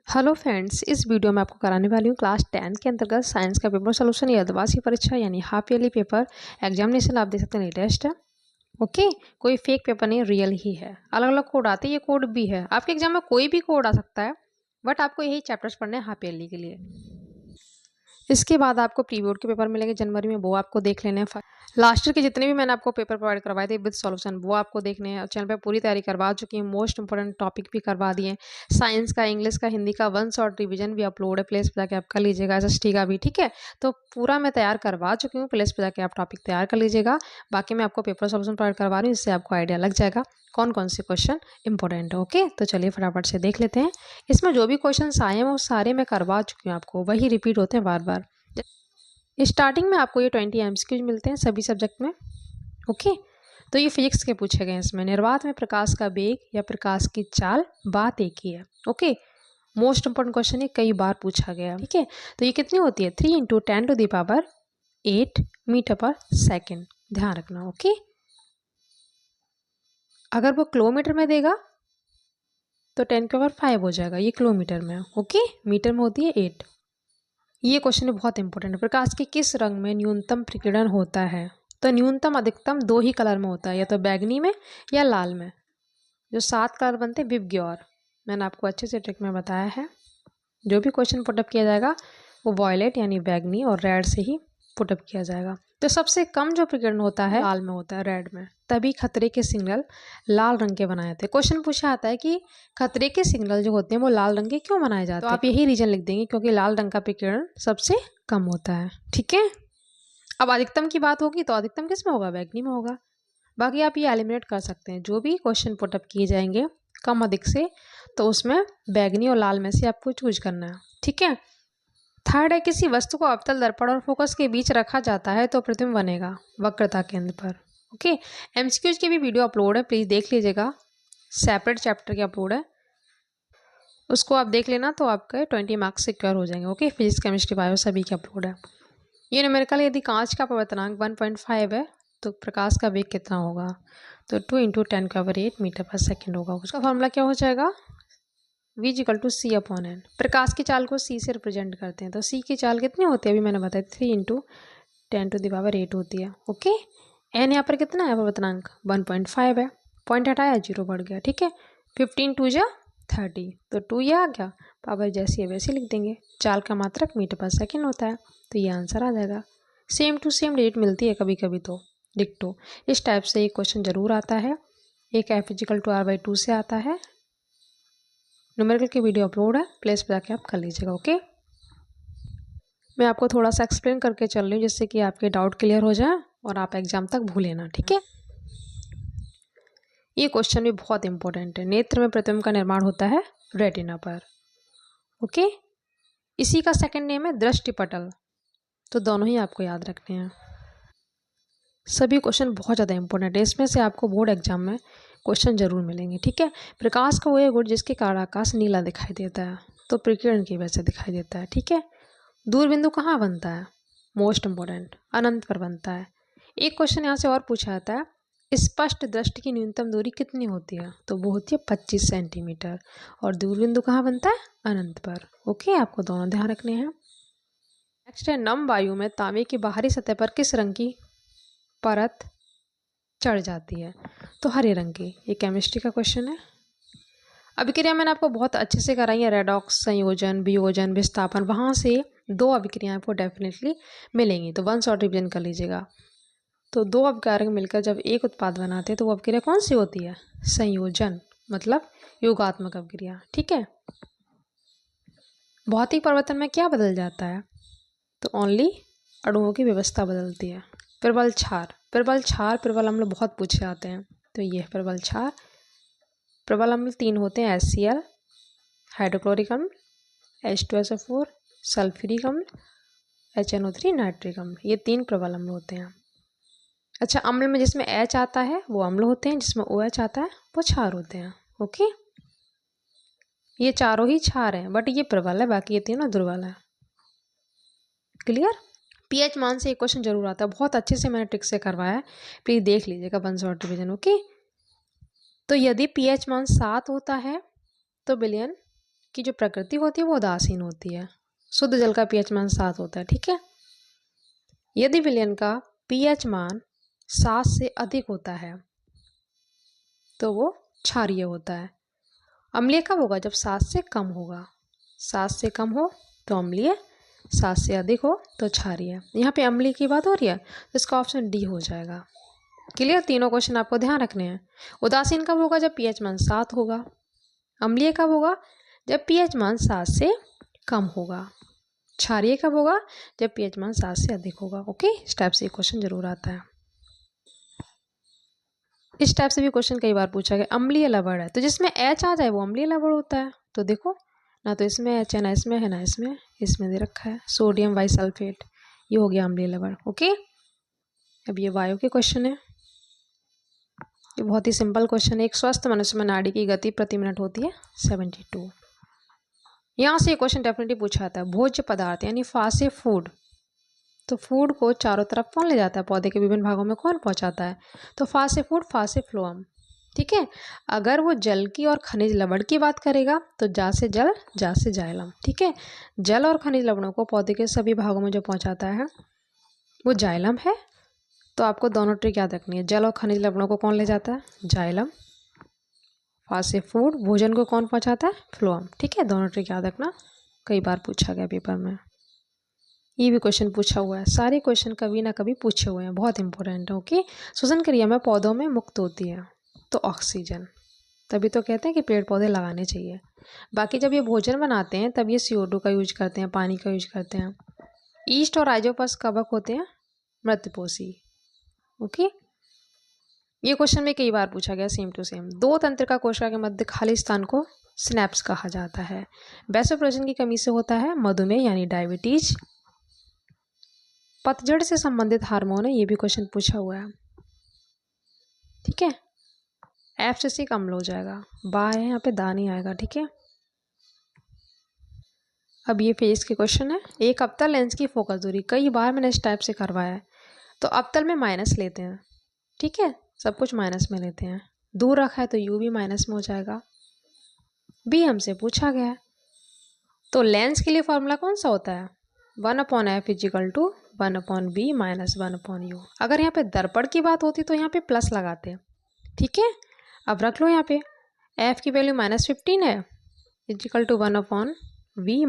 Hello friends, इस video में आपको कराने वाली हूँ क्लास 10 के अंतर्गत साइंस का पेपर सोल्यूशन या अर्धवार्षिक परीक्षा यानी हाफ ईयरली पेपर एग्जामिनेशन। आप देख सकते हैं लेटेस्ट है। ओके, कोई फेक पेपर नहीं, रियल ही है। अलग अलग कोड आते हैं, ये कोड भी है। आपके एग्जाम में कोई भी कोड आ सकता है, बट आपको यही चैप्टर्स पढ़ने हैं हाफ ईयरली के लिए। इसके बाद आपको प्री बोर्ड के पेपर मिलेंगे जनवरी में, वो आपको देख लेने हैं। लास्ट ईयर के जितने भी मैंने आपको पेपर प्रोवाइड करवाए थे विद सॉल्यूशन, वो आपको देखने हैं। चैनल पे पूरी तैयारी करवा चुकी हूँ, मोस्ट इंपोर्टेंट टॉपिक भी करवा दिए। साइंस का, इंग्लिश का, हिंदी का वन शॉट रिवीजन भी अपलोड है, प्लेस पे जाके आप कर लीजिएगा। एसएसटी का भी, ठीक है। तो पूरा मैं तैयार करवा चुकी हूँ, प्लेस पे जाके आप टॉपिक तैयार कर लीजिएगा। बाकी मैं आपको पेपर सॉल्यूशन प्रोवाइड करवा रही हूँ, इससे आपको आइडिया लग जाएगा कौन कौन से क्वेश्चन इंपॉर्टेंट है। ओके, तो चलिए फटाफट से देख लेते हैं। इसमें जो भी क्वेश्चन आए हैं वो सारे मैं करवा चुकी हूँ, आपको वही रिपीट होते हैं बार बार। स्टार्टिंग में आपको ये 20 एमसीक्यूज मिलते हैं सभी सब्जेक्ट में। ओके, तो ये फिजिक्स के पूछे गए हैं। इसमें निर्वात में प्रकाश का वेग या प्रकाश की चाल, बात एक ही है। ओके, मोस्ट इंपोर्टेंट क्वेश्चन है, कई बार पूछा गया। ठीक है, तो ये कितनी होती है? 3 × 10⁸ मीटर पर सेकेंड। ध्यान रखना। ओके, अगर वो किलोमीटर में देगा तो 10⁵ हो जाएगा, ये किलोमीटर में। ओके, मीटर में होती है 8। ये क्वेश्चन बहुत इंपॉर्टेंट है। प्रकाश के किस रंग में न्यूनतम प्रकीर्णन होता है? तो न्यूनतम अधिकतम दो ही कलर में होता है, या तो बैगनी में या लाल में। जो 7 कलर बनते हैं विबग्योर, और मैंने आपको अच्छे से ट्रिक में बताया है। जो भी क्वेश्चन पुटअप किया जाएगा वो वॉयलेट यानी बैगनी और रेड से ही पुटअप किया जाएगा। तो सबसे कम जो प्रकीर्णन होता है लाल में होता है, रेड में। तभी खतरे के सिग्नल लाल रंग के बनाए जाते हैं। क्वेश्चन पूछा आता है कि खतरे के सिग्नल जो होते हैं वो लाल रंग के क्यों बनाए जाते हैं? तो आप यही रीजन लिख देंगे, क्योंकि लाल रंग का प्रकीर्णन सबसे कम होता है। ठीक है, अब अधिकतम की बात होगी तो अधिकतम किस में होगा? बैगनी में होगा। बाकी आप ये एलिमिनेट कर सकते हैं, जो भी क्वेश्चन पुटअप किए जाएंगे कम अधिक से, तो उसमें बैगनी और लाल में से आपको चूज करना है। ठीक है, थर्ड है, किसी वस्तु को अवतल दर्पण और फोकस के बीच रखा जाता है तो प्रतिबिंब बनेगा वक्रता केंद्र पर। ओके, एमसीक्यूज की भी वीडियो अपलोड है, प्लीज देख लीजिएगा। सेपरेट चैप्टर के अपलोड है, उसको आप देख लेना तो आपके 20 मार्क्स सिक्योर हो जाएंगे। ओके, फिजिक्स, केमिस्ट्री, बायो सभी के अपलोड है। ये न्यूमेरिकल, यदि कांच का अपवर्तनांक 1.5 है तो प्रकाश का वेग कितना होगा? तो 2 × 10⁸ मीटर पर सेकेंड होगा। उसका फॉर्मूला क्या हो जाएगा? v = c/n। प्रकाश की चाल को c से रिप्रेजेंट करते हैं, तो c की चाल कितनी होती है? अभी मैंने बताया 3 × 10⁸ होती है। ओके, n यहाँ पर कितना है? अपवर्तनांक 1.5 है। पॉइंट हटाया, 0 बढ़ गया। ठीक है, 15 × 2 = 30, तो 2 ये आ गया। पावर जैसी है वैसे लिख देंगे। चाल का मात्रक मीटर पर सेकेंड होता है, तो ये आंसर आ जाएगा। सेम टू सेम डिजिट मिलती है कभी कभी, तो डिक्टो। इस टाइप से एक क्वेश्चन जरूर आता है। एक F = R/2 से आता है। न्यूमेरिकल की वीडियो अपलोड है, प्लेस पे जाके आप कर लीजिएगा। ओके, मैं आपको थोड़ा सा एक्सप्लेन करके चल रही हूँ जिससे कि आपके डाउट क्लियर हो जाए और आप एग्जाम तक भूले ना। ठीक है, ये क्वेश्चन भी बहुत इंपॉर्टेंट है। नेत्र में प्रतिबिंब का निर्माण होता है रेटिना पर। ओके, इसी का सेकंड नेम है दृष्टिपटल, तो दोनों ही आपको याद रखने हैं। सभी क्वेश्चन बहुत ज़्यादा इंपॉर्टेंट है, इसमें से आपको बोर्ड एग्जाम में क्वेश्चन जरूर मिलेंगे। ठीक है, प्रकाश का वह गुण जिसके कारण आकाश नीला दिखाई देता है, तो प्रकीर्णन की वजह से दिखाई देता है। ठीक है, दूरबिंदु कहाँ बनता है? मोस्ट इंपॉर्टेंट, अनंत पर बनता है। एक क्वेश्चन यहाँ से और पूछा जाता है, स्पष्ट दृष्टि की न्यूनतम दूरी कितनी होती है? तो वो होती है 25 सेंटीमीटर। और दूरबिंदु कहाँ बनता है? अनंत पर। ओके, आपको दोनों ध्यान रखने हैं। नेक्स्ट है, नम वायु में तांबे की बाहरी सतह पर किस रंग की परत चढ़ जाती है? तो हरे रंग की। ये केमिस्ट्री का क्वेश्चन है। अभिक्रिया मैंने आपको बहुत अच्छे से कराई है, रेडॉक्स, संयोजन, वियोजन, विस्थापन। वहां से 2 अभिक्रियाएं आपको डेफिनेटली मिलेंगी, तो वन शॉट रिवीजन कर लीजिएगा। तो 2 अभिकारक मिलकर जब एक उत्पाद बनाते हैं तो वो अभिक्रिया कौन सी होती है? संयोजन, मतलब योगात्मक अभिक्रिया। ठीक है, भौतिक परिवर्तन में क्या बदल जाता है? तो ओनली अणुओं की व्यवस्था बदलती है। प्रबल क्षार, प्रबल क्षार, प्रबल अम्ल बहुत पूछे आते हैं, तो ये है प्रबल क्षार। प्रबल अम्ल 3 होते हैं, HCl, हाइड्रोक्लोरिक अम्ल, H2SO4, सल्फ्यूरिक अम्ल, HNO3, नाइट्रिक अम्ल। ये 3 प्रबल अम्ल होते हैं। अच्छा, अम्ल में जिसमें H आता है वो अम्ल होते हैं, जिसमें OH आता है वो क्षार होते हैं। ओके, ये चारों ही क्षार हैं, बट ये प्रबल है, बाकी ये तीनों दुर्बल है। क्लियर? पीएच मान से एक क्वेश्चन जरूर आता है, बहुत अच्छे से मैंने ट्रिक से करवाया है, प्लीज देख लीजिएगा वन शॉट डिवीजन। ओके, तो यदि पीएच मान 7 होता है तो विलयन की जो प्रकृति होती है वो उदासीन होती है। शुद्ध जल का पीएच मान 7 होता है, ठीक है। यदि विलयन का पीएच मान 7 से अधिक होता है तो वो क्षारीय होता है। अम्लीय कब होगा? जब 7 से कम होगा। 7 से कम हो तो अम्लीय, 7 से अधिक हो तो क्षारीय। यहाँ पे अम्लीय की बात हो रही है तो इसका ऑप्शन डी हो जाएगा। क्लियर? तीनों क्वेश्चन आपको ध्यान रखने हैं। उदासीन कब होगा? जब पीएच मान 7 होगा। अम्लीय कब होगा? जब पीएच मान 7 से कम होगा। क्षारीय कब होगा? जब पीएच मान 7 से अधिक होगा। ओके, इस टाइप से ये क्वेश्चन जरूर आता है। इस टाइप से भी क्वेश्चन कई बार पूछा गया। अम्लीय लवण है तो जिसमें एच आ जाए वो अम्लीय लवण होता है। तो देखो ना तो इसमें एच है, ना इसमें है, ना इसमें दे रखा है सोडियम बाइसल्फेट, ये हो गया अम्लीय लवण। ओके, अब ये वायु के क्वेश्चन है। ये बहुत ही सिंपल क्वेश्चन है। एक स्वस्थ मनुष्य में नाड़ी की गति प्रति मिनट होती है 72। यहाँ से ये क्वेश्चन डेफिनेटली पूछा जाता है। भोज्य पदार्थ यानी फासे फूड, तो फूड को चारों तरफ कौन ले जाता है? पौधे के विभिन्न भागों में कौन पहुंचाता है? तो फासे फूड, फासे फ्लोएम, ठीक है। अगर वो जल की और खनिज लवण की बात करेगा तो जा से जल, जा से जाइलम, ठीक है। जल और खनिज लवणों को पौधे के सभी भागों में जो पहुंचाता है वो जाइलम है। तो आपको दोनों ट्रिक याद रखनी है। जल और खनिज लवणों को कौन ले जाता है? जाइलम। फासे फूड, भोजन को कौन पहुंचाता है? फ्लोएम, ठीक है। दोनों ट्रिक याद रखना, कई बार पूछा गया पेपर में। ये भी क्वेश्चन पूछा हुआ है। सारे क्वेश्चन कभी ना कभी पूछे हुए हैं, बहुत इंपॉर्टेंट है। ओके, श्वसन क्रिया में पौधों में मुक्त होती है तो ऑक्सीजन, तभी तो कहते हैं कि पेड़ पौधे लगाने चाहिए। बाकी जब ये भोजन बनाते हैं तब ये CO2 का यूज करते हैं, पानी का यूज करते हैं। ईस्ट और राइजोपस कवक होते हैं मृतपोषी। ओके, ये क्वेश्चन में कई बार पूछा गया, सेम टू सेम। दो तंत्रिका कोशिका के मध्य खाली स्थान को सिनेप्स कहा जाता है। वैसोप्रेसिन की कमी से होता है मधुमेह यानी डायबिटीज। पतझड़ से संबंधित हार्मोन है, ये भी क्वेश्चन पूछा हुआ है, ठीक है। एफ से सी कम हो जाएगा, बा है यहाँ पे, दा नहीं आएगा, ठीक है। अब ये फेस के क्वेश्चन है। एक अवतल लेंस की फोकस दूरी, कई बार मैंने इस टाइप से करवाया है। तो अवतल में माइनस लेते हैं, ठीक है, सब कुछ माइनस में लेते हैं। दूर रखा है तो यू भी माइनस में हो जाएगा। बी हमसे पूछा गया है। तो लेंस के लिए फॉर्मूला कौन सा होता है? 1/f = 1/b - 1/u। अगर यहाँ पे दर्पण की बात होती तो यहाँ पे प्लस लगाते हैं, ठीक है। अब रख लो यहाँ पे f की वैल्यू -15 है, = 1/v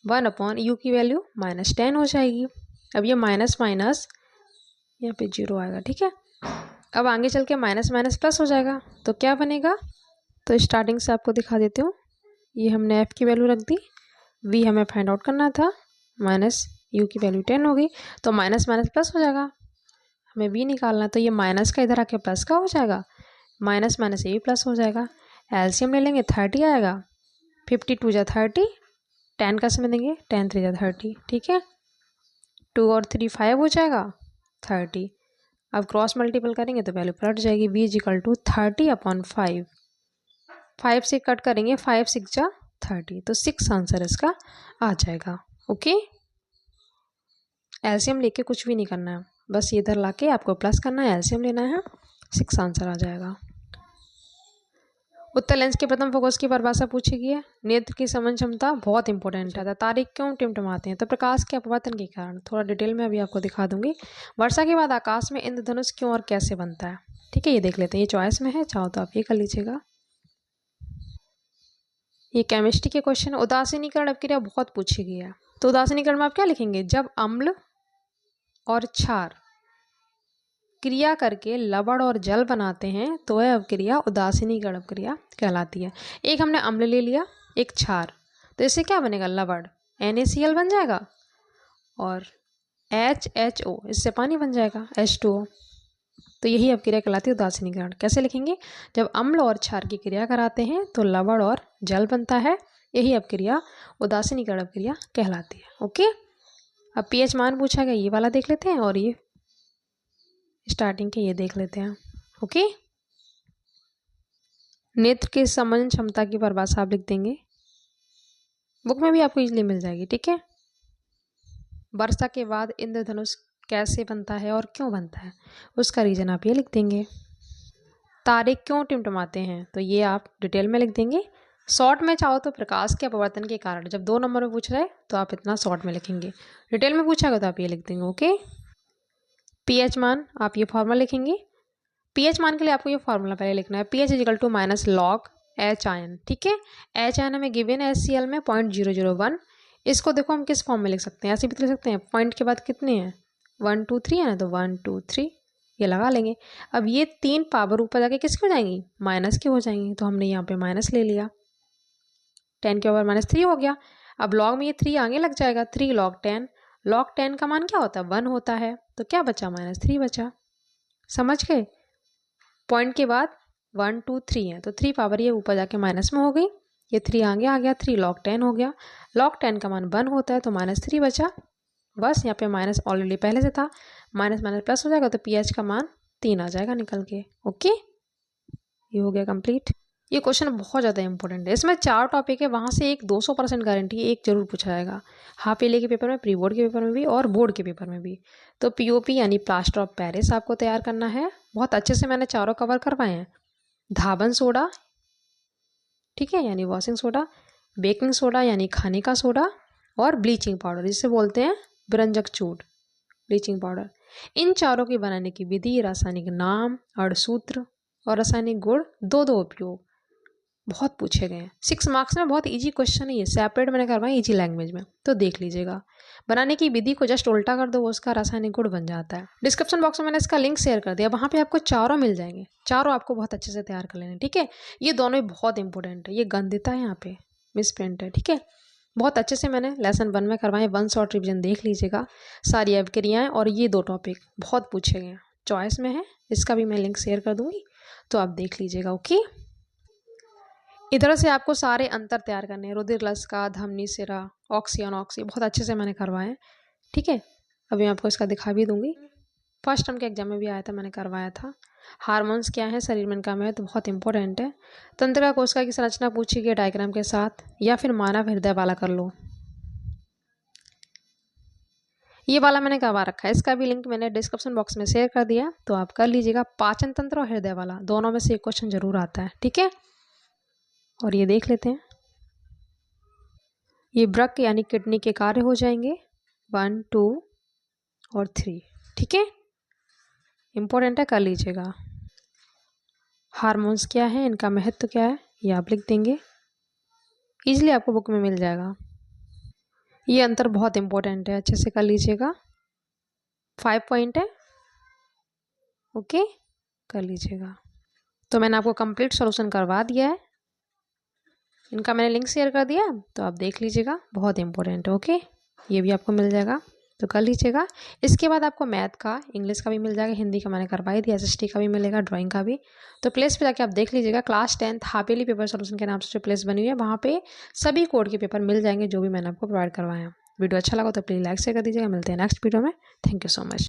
- 1/u की वैल्यू -10 हो जाएगी। अब ये माइनस माइनस यहाँ पे 0 आएगा, ठीक है। अब आगे चल के माइनस माइनस प्लस हो जाएगा तो क्या बनेगा? तो स्टार्टिंग से आपको दिखा देती हूँ। ये हमने f की वैल्यू रख दी, v हमें फाइंड आउट करना था, -u की वैल्यू 10 होगी तो माइनस माइनस प्लस हो जाएगा। हमें v निकालना है तो ये माइनस का इधर आके प्लस का हो जाएगा, माइनस माइनस ये भी प्लस हो जाएगा। एलसीएम ले लेंगे, 30 आएगा। 52 जा 30, 10 का समय देंगे, 10 3 जा 30, ठीक है। 2 और 3 5 हो जाएगा, 30। अब क्रॉस मल्टीपल करेंगे तो वैल्यू पलट जाएगी, v = 30/5। 5 से कट करेंगे, 5 6 जा 30, तो 6 आंसर इसका आ जाएगा। ओके, एलसीएम लेके कुछ भी नहीं करना है, बस ये इधर लाके आपको प्लस करना है, एलसीएम लेना है, 6 आंसर आ जाएगा। उत्तल लेंस के प्रथम फोकस की परिभाषा पूछी गई है। नेत्र की समझ क्षमता बहुत इंपॉर्टेंट है। तारीख क्यों टिमटिमाते हैं? तो प्रकाश के अपवर्तन के कारण। थोड़ा डिटेल में अभी आपको दिखा दूंगी। वर्षा के बाद आकाश में इंद्रधनुष क्यों और कैसे बनता है, ठीक है, ये देख लेते हैं। ये चॉइस में है, चाहो तो आप ये कर लीजिएगा। ये केमिस्ट्री के क्वेश्चन। उदासीनीकरण अपक्रिया बहुत पूछी गई है। तो उदासीनीकरण में आप क्या लिखेंगे? जब अम्ल और क्षार क्रिया करके लवण और जल बनाते हैं तो वह अपक्रिया उदासीनीकरण अपक्रिया कहलाती है। एक हमने अम्ल ले लिया, एक क्षार, तो इससे क्या बनेगा? लवण, NaCl बन जाएगा, और HHO, इससे पानी बन जाएगा, H2O। तो यही अपक्रिया कहलाती है उदासीनीकरण। कैसे लिखेंगे? जब अम्ल और क्षार की क्रिया कराते हैं तो लवण और जल बनता है, यही अपक्रिया उदासीनीकरण अपक्रिया कहलाती है। ओके, अब pH मान पूछा गया, ये वाला देख लेते हैं, और ये स्टार्टिंग के ये देख लेते हैं। ओके, नेत्र की समझ क्षमता की परिभाषा आप लिख देंगे, बुक में भी आपको इजीली मिल जाएगी, ठीक है। वर्षा के बाद इंद्रधनुष कैसे बनता है और क्यों बनता है, उसका रीजन आप ये लिख देंगे। तारे क्यों टिमटिमाते हैं, तो ये आप डिटेल में लिख देंगे। शॉर्ट में चाहो तो प्रकाश के अपवर्तन के कारण, जब 2 नंबर में पूछ रहा है तो आप इतना शॉर्ट में लिखेंगे। डिटेल में पूछा तो आप ये लिख देंगे। ओके, पीएच मान आप ये फॉर्मूला लिखेंगे। पीएच मान के लिए आपको ये फॉर्मूला पहले लिखना है, pH is equal to minus log H ion. ठीक है, एच आयन हमें गिवन है HCl में 0.001। इसको देखो हम किस फॉर्म में लिख सकते हैं, ऐसे भी तो लिख सकते हैं, पॉइंट के बाद कितने हैं 1 2 3 है ना, तो 1 2 3 ये लगा लेंगे। अब ये 3 पावर ऊपर जाके किसकी हो जाएंगी, माइनस की हो जाएंगी, तो हमने यहाँ पे माइनस ले लिया, 10 के ओवर -3 हो गया। अब लॉग में ये 3 आगे लग जाएगा, 3 log 10, log 10 का मान क्या होता है 1 होता है, तो क्या बचा -3 बचा। समझ गए, पॉइंट के बाद 1 2 3 है तो 3 पावर ये ऊपर जाके माइनस में हो गई, ये 3 आगे आ गया, 3 log 10 हो गया, log 10 का मान 1 होता है तो -3 बचा। बस यहाँ पे माइनस ऑलरेडी पहले से था, माइनस माइनस प्लस हो जाएगा तो पीएच का मान 3 आ जाएगा निकल के। ओके, ये हो गया कंप्लीट। ये क्वेश्चन बहुत ज़्यादा इंपॉर्टेंट है, इसमें 4 टॉपिक है, वहाँ से एक 200% गारंटी है एक जरूर पूछा जाएगा, हाफ ईयरली के पेपर में, प्री बोर्ड के पेपर में भी और बोर्ड के पेपर में भी। तो पीओपी यानी प्लास्टर ऑफ पेरिस आपको तैयार करना है। बहुत अच्छे से मैंने चारों कवर करवाए हैं, धाबन सोडा, ठीक है, यानी वॉशिंग सोडा, बेकिंग सोडा यानी खाने का सोडा, और ब्लीचिंग पाउडर जिसे बोलते हैं व्यंजक चूर्ण, ब्लीचिंग पाउडर। इन चारों की बनाने की विधि, रासायनिक नाम, अणुसूत्र और रासायनिक गुण, 2 उपयोग बहुत पूछे गए हैं 6 मार्क्स में। बहुत इजी क्वेश्चन है ये, सेपरेट मैंने करवाया इजी लैंग्वेज में, तो देख लीजिएगा। बनाने की विधि को जस्ट उल्टा कर दो, वो उसका रासायनिक गुण बन जाता है। डिस्क्रिप्शन बॉक्स में मैंने इसका लिंक शेयर कर दिया, वहाँ पे आपको चारों मिल जाएंगे, चारों आपको बहुत अच्छे से तैयार कर लेने। ठीक है, ये दोनों ही बहुत इंपॉर्टेंट है, ये गंदिता है यहाँ पे, मिस प्रिंट है। ठीक है, बहुत अच्छे से मैंने लेसन 1 में करवाए, 1 शॉर्ट रिविजन देख लीजिएगा, सारी अवक्रियाएं, और ये 2 टॉपिक बहुत पूछे गए हैं, चॉइस में है, इसका भी मैं लिंक शेयर कर दूंगी तो आप देख लीजिएगा। ओके, इधर से आपको सारे अंतर तैयार करने हैं, रुधिरग्लस का, धमनी सिरा, ऑक्सी अनऑक्सी, बहुत अच्छे से मैंने करवाए हैं। ठीक है, अभी मैं आपको इसका दिखा भी दूंगी, फर्स्ट टर्म के एग्जाम में भी आया था, मैंने करवाया था। हार्मोन्स क्या है शरीर में, इनका महत्व बहुत इंपॉर्टेंट है। तंत्रिका कोशिका की संरचना पूछी गई डायग्राम के साथ, या फिर मानव हृदय वाला कर लो, ये वाला मैंने करवा रखा है, इसका भी लिंक मैंने डिस्क्रिप्शन बॉक्स में शेयर कर दिया, तो आप कर लीजिएगा। पाचन तंत्र और हृदय वाला दोनों में से एक क्वेश्चन जरूर आता है। ठीक है, और ये देख लेते हैं, ये ब्रक यानी किडनी के कार्य हो जाएंगे 1 2 और 3। ठीक है, इंपॉर्टेंट है, कर लीजिएगा। हार्मोन्स क्या है, इनका महत्व क्या है, ये आप लिख देंगे, इजीली आपको बुक में मिल जाएगा। ये अंतर बहुत इंपॉर्टेंट है, अच्छे से कर लीजिएगा, 5 पॉइंट है। ओके, कर लीजिएगा। तो मैंने आपको कंप्लीट सॉल्यूशन करवा दिया है, इनका मैंने लिंक शेयर कर दिया, तो आप देख लीजिएगा, बहुत इंपॉर्टेंट है। ओके, ये भी आपको मिल जाएगा, तो कर लीजिएगा। इसके बाद आपको मैथ का, इंग्लिश का भी मिल जाएगा, हिंदी का मैंने करवा ही दिया, SST का भी मिलेगा, ड्राइंग का भी। तो प्लेस पे जाके आप देख लीजिएगा, class 10th half yearly paper solution के नाम से जो प्लेस बनी हुई है, वहाँ पे सभी कोड के पेपर मिल जाएंगे जो भी मैंने आपको प्रोवाइड करवाया। वीडियो अच्छा लगा तो प्लीज़ लाइक शेयर कर दीजिएगा। मिलते हैं नेक्स्ट वीडियो में। Thank you so much.